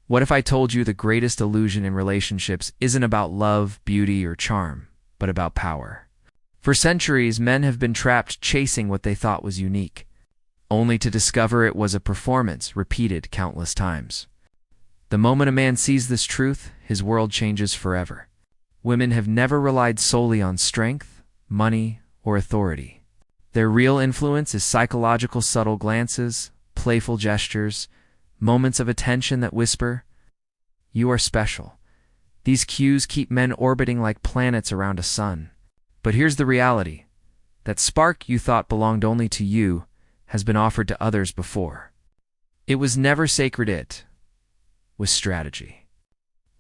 What if I told you the greatest illusion in relationships isn't about love, beauty, or charm, but about power? For centuries, men have been trapped chasing what they thought was unique, only to discover it was a performance repeated countless times. The moment a man sees this truth, his world changes forever. Women have never relied solely on strength, money, or authority. Their real influence is psychological subtle glances, playful gestures, moments of attention that whisper, "You are special." These cues keep men orbiting like planets around a sun. But here's the reality. That spark you thought belonged only to you has been offered to others before. It was never sacred, it was strategy.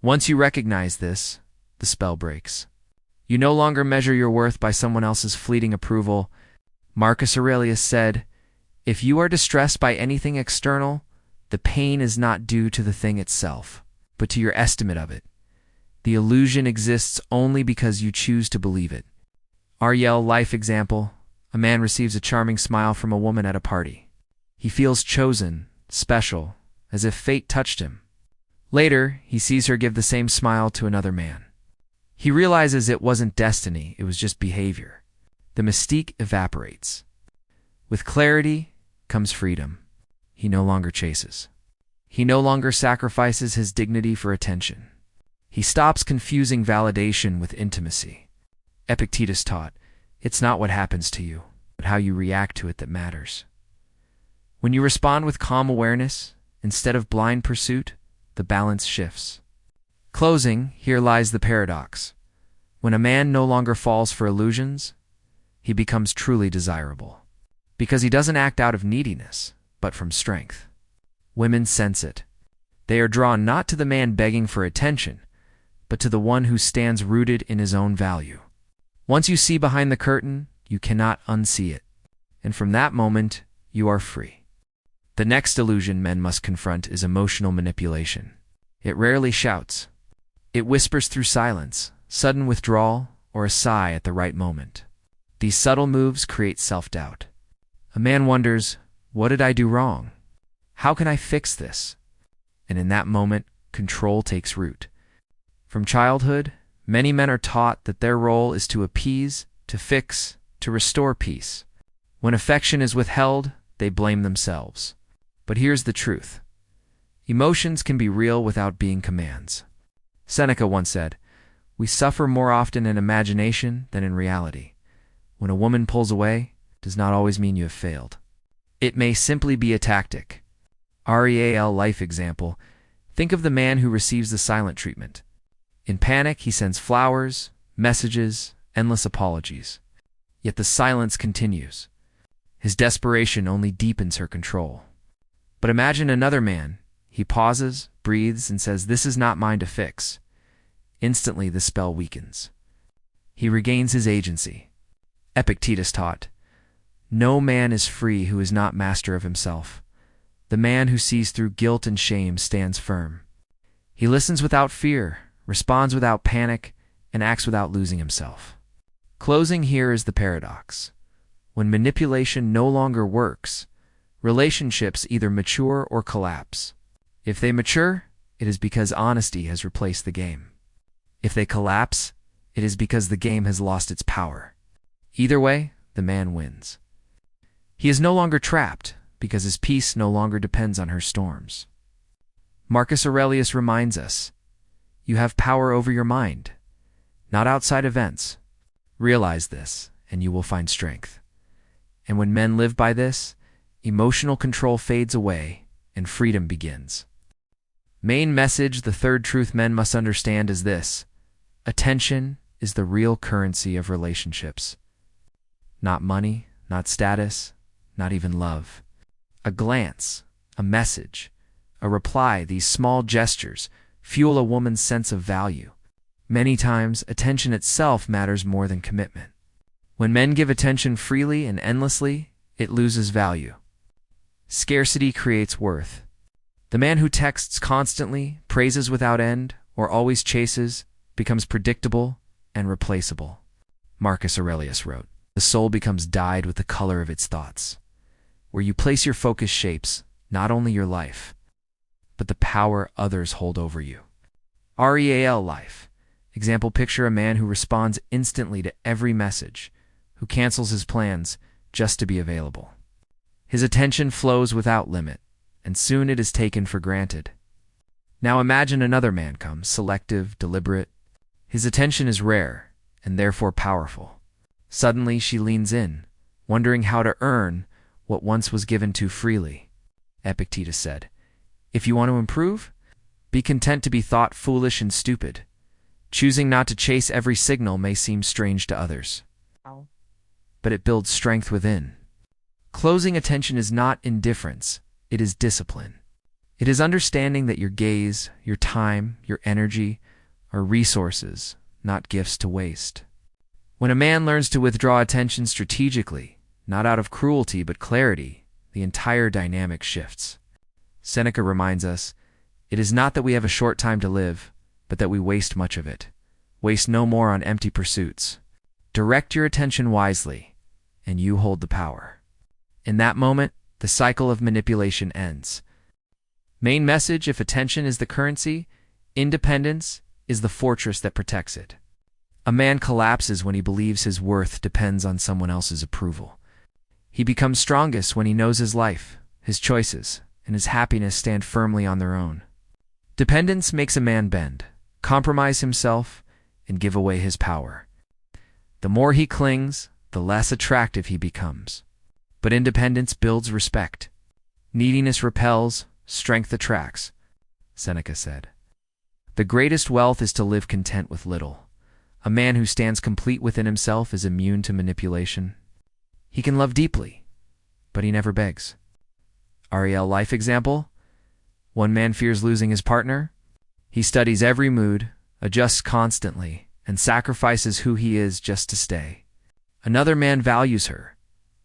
Once you recognize this, the spell breaks. You no longer measure your worth by someone else's fleeting approval. Marcus Aurelius said, "If you are distressed by anything external, the pain is not due to the thing itself, but to your estimate of it. The illusion exists only because you choose to believe it." Ariel life example. A man receives a charming smile from a woman at a party. He feels chosen, special, as if fate touched him. Later, he sees her give the same smile to another man. He realizes it wasn't destiny, it was just behavior. The mystique evaporates. With clarity comes freedom. He no longer chases. He no longer sacrifices his dignity for attention. He stops confusing validation with intimacy. Epictetus taught, "It's not what happens to you, but how you react to it that matters." When you respond with calm awareness, instead of blind pursuit, the balance shifts. Closing, here lies the paradox. When a man no longer falls for illusions, he becomes truly desirable. Because he doesn't act out of neediness, but from strength. Women sense it. They are drawn not to the man begging for attention, but to the one who stands rooted in his own value. Once you see behind the curtain, you cannot unsee it. And from that moment, you are free. The next illusion men must confront is emotional manipulation. It rarely shouts. It whispers through silence, sudden withdrawal, or a sigh at the right moment. These subtle moves create self-doubt. A man wonders, what did I do wrong? How can I fix this? And in that moment, control takes root. From childhood, many men are taught that their role is to appease, to fix, to restore peace. When affection is withheld, they blame themselves. But here's the truth. Emotions can be real without being commands. Seneca once said, "We suffer more often in imagination than in reality." When a woman pulls away, it does not always mean you have failed. It may simply be a tactic. Real life example. Think of the man who receives the silent treatment. In panic, he sends flowers, messages, endless apologies. Yet the silence continues. His desperation only deepens her control. But imagine another man. He pauses, breathes, and says, "This is not mine to fix." Instantly, the spell weakens. He regains his agency. Epictetus taught, "No man is free who is not master of himself. The man who sees through guilt and shame stands firm." He listens without fear, responds without panic, and acts without losing himself. Closing here is the paradox. When manipulation no longer works, relationships either mature or collapse. If they mature, it is because honesty has replaced the game. If they collapse, it is because the game has lost its power. Either way, the man wins. He is no longer trapped because his peace no longer depends on her storms. Marcus Aurelius reminds us, you have power over your mind, not outside events. Realize this, and you will find strength. And when men live by this, emotional control fades away and freedom begins. Main message, the third truth men must understand is this: attention is the real currency of relationships. Not money, not status, not even love. A glance, a message, a reply, these small gestures fuel a woman's sense of value. Many times, attention itself matters more than commitment. When men give attention freely and endlessly, it loses value. Scarcity creates worth. The man who texts constantly, praises without end, or always chases, becomes predictable and replaceable. Marcus Aurelius wrote, "The soul becomes dyed with the color of its thoughts." Where you place your focus shapes not only your life, but the power others hold over you. Real life. Example, picture a man who responds instantly to every message, who cancels his plans just to be available. His attention flows without limit, and soon it is taken for granted. Now imagine another man comes, selective, deliberate. His attention is rare, and therefore powerful. Suddenly she leans in, wondering how to earn what once was given too freely. Epictetus said, "If you want to improve, be content to be thought foolish and stupid. Choosing not to chase every signal may seem strange to others, but it builds strength within." Closing attention is not indifference, it is discipline. It is understanding that your gaze, your time, your energy are resources, not gifts to waste. When a man learns to withdraw attention strategically, not out of cruelty but clarity, the entire dynamic shifts. Seneca reminds us, "It is not that we have a short time to live, but that we waste much of it. Waste no more on empty pursuits. Direct your attention wisely, and you hold the power." In that moment, the cycle of manipulation ends. Main message: if attention is the currency, independence is the fortress that protects it. A man collapses when he believes his worth depends on someone else's approval. He becomes strongest when he knows his life, his choices, and his happiness stand firmly on their own. Dependence makes a man bend, compromise himself, and give away his power. The more he clings, the less attractive he becomes. But independence builds respect. Neediness repels, strength attracts, Seneca said. The greatest wealth is to live content with little. A man who stands complete within himself is immune to manipulation. He can love deeply, but he never begs. Real life example: one man fears losing his partner. He studies every mood, adjusts constantly, and sacrifices who he is just to stay. Another man values her,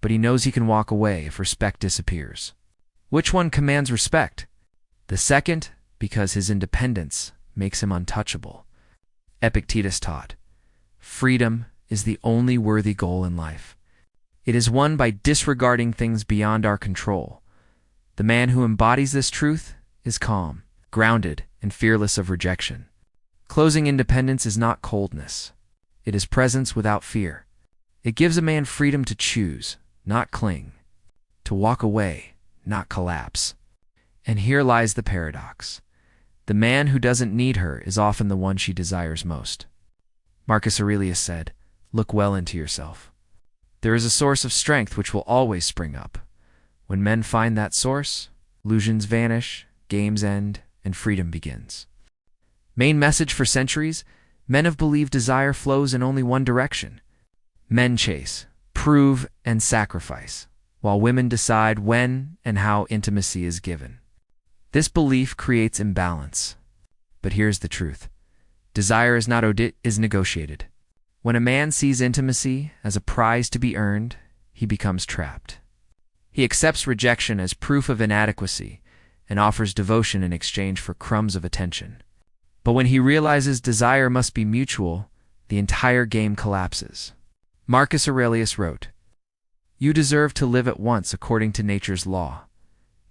but he knows he can walk away if respect disappears. Which one commands respect? The second, because his independence makes him untouchable. Epictetus taught, "Freedom is the only worthy goal in life. It is won by disregarding things beyond our control. The man who embodies this truth is calm, grounded, and fearless of rejection." Closing independence is not coldness. It is presence without fear. It gives a man freedom to choose, not cling, to walk away, not collapse. And here lies the paradox. The man who doesn't need her is often the one she desires most. Marcus Aurelius said, "Look well into yourself. There is a source of strength which will always spring up. When men find that source, illusions vanish, games end, and freedom begins." Main message for centuries: men have believed desire flows in only one direction. Men chase, prove, and sacrifice, while women decide when and how intimacy is given. This belief creates imbalance. But here's the truth. Desire is not is negotiated. When a man sees intimacy as a prize to be earned, he becomes trapped. He accepts rejection as proof of inadequacy and offers devotion in exchange for crumbs of attention. But when he realizes desire must be mutual, the entire game collapses. Marcus Aurelius wrote, "You deserve to live at once according to nature's law.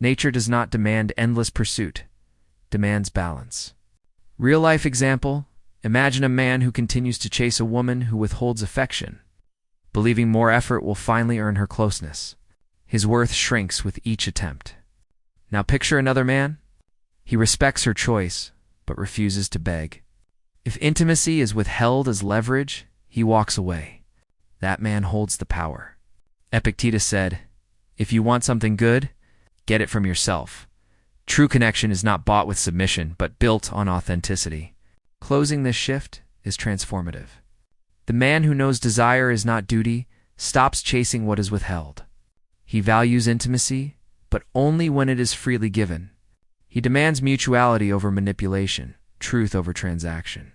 Nature does not demand endless pursuit, demands balance." Real-life example: imagine a man who continues to chase a woman who withholds affection, believing more effort will finally earn her closeness. His worth shrinks with each attempt. Now picture another man. He respects her choice, but refuses to beg. If intimacy is withheld as leverage, he walks away. That man holds the power. Epictetus said, "If you want something good, get it from yourself." True connection is not bought with submission, but built on authenticity. Closing this shift is transformative. The man who knows desire is not duty stops chasing what is withheld. He values intimacy, but only when it is freely given. He demands mutuality over manipulation, truth over transaction.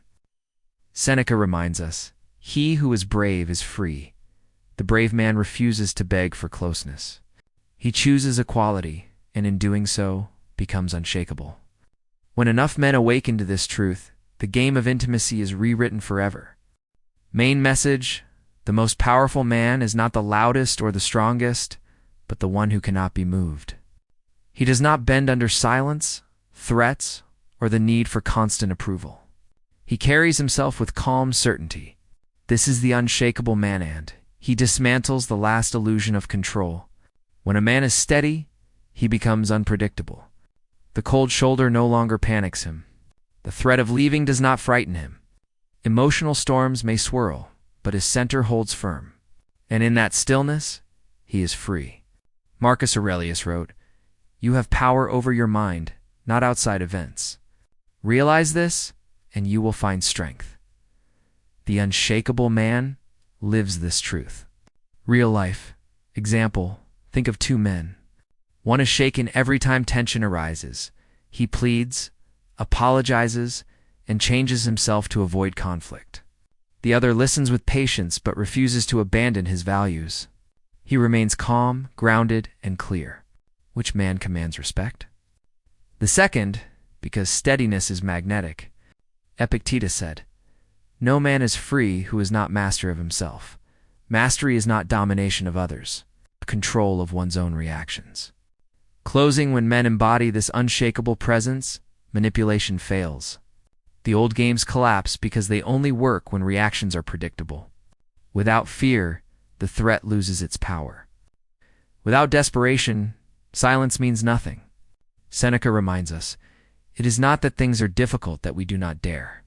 Seneca reminds us, "He who is brave is free." The brave man refuses to beg for closeness. He chooses equality, and in doing so, becomes unshakable. When enough men awaken to this truth, the game of intimacy is rewritten forever. Main message: the most powerful man is not the loudest or the strongest, but the one who cannot be moved. He does not bend under silence, threats, or the need for constant approval. He carries himself with calm certainty. This is the unshakable man, and he dismantles the last illusion of control. When a man is steady, he becomes unpredictable. The cold shoulder no longer panics him. The threat of leaving does not frighten him. Emotional storms may swirl, but his center holds firm. And in that stillness, he is free. Marcus Aurelius wrote, "You have power over your mind, not outside events. Realize this, and you will find strength." The unshakable man lives this truth. Real life. Example, think of two men. One is shaken every time tension arises. He pleads, apologizes, and changes himself to avoid conflict. The other listens with patience but refuses to abandon his values. He remains calm, grounded, and clear. Which man commands respect? The second, because steadiness is magnetic. Epictetus said, "No man is free who is not master of himself." Mastery is not domination of others, but control of one's own reactions. Closing, when men embody this unshakable presence, manipulation fails. The old games collapse because they only work when reactions are predictable. Without fear, the threat loses its power. Without desperation, silence means nothing. Seneca reminds us, "It is not that things are difficult that we do not dare.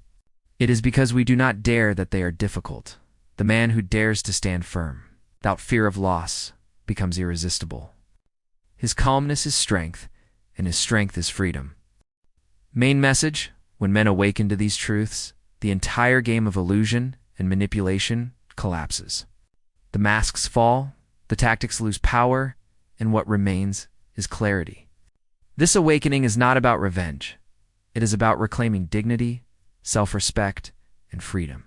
It is because we do not dare that they are difficult." The man who dares to stand firm, without fear of loss, becomes irresistible. His calmness is strength, and his strength is freedom. Main message: when men awaken to these truths, the entire game of illusion and manipulation collapses. The masks fall, the tactics lose power, and what remains is clarity. This awakening is not about revenge. It is about reclaiming dignity, self-respect, and freedom.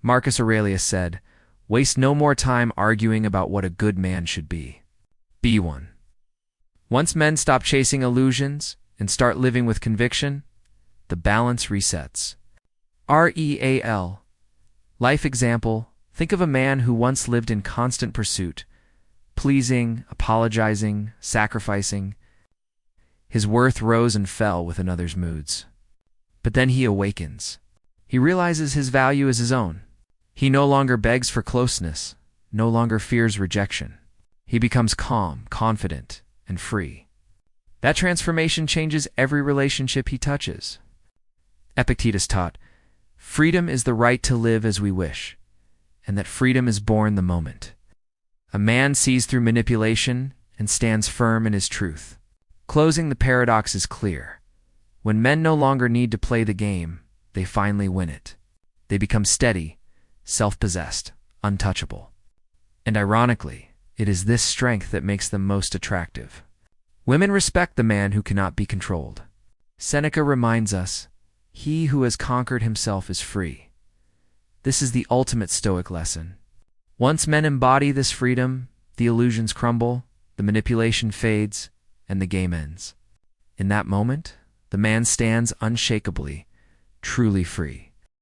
Marcus Aurelius said, "Waste no more time arguing about what a good man should be. Be one." Once men stop chasing illusions and start living with conviction, the balance resets. Real. Life example: think of a man who once lived in constant pursuit, pleasing, apologizing, sacrificing. His worth rose and fell with another's moods. But then he awakens. He realizes his value is his own. He no longer begs for closeness, no longer fears rejection. He becomes calm, confident, and free. That transformation changes every relationship he touches. Epictetus taught, "Freedom is the right to live as we wish, and that freedom is born the moment." A man sees through manipulation and stands firm in his truth. Closing, the paradox is clear. When men no longer need to play the game, they finally win it. They become steady, self-possessed, untouchable. And ironically, it is this strength that makes them most attractive. Women respect the man who cannot be controlled. Seneca reminds us, "He who has conquered himself is free." This is the ultimate Stoic lesson. Once men embody this freedom, the illusions crumble, the manipulation fades, and the game ends. In that moment, the man stands unshakably, truly free.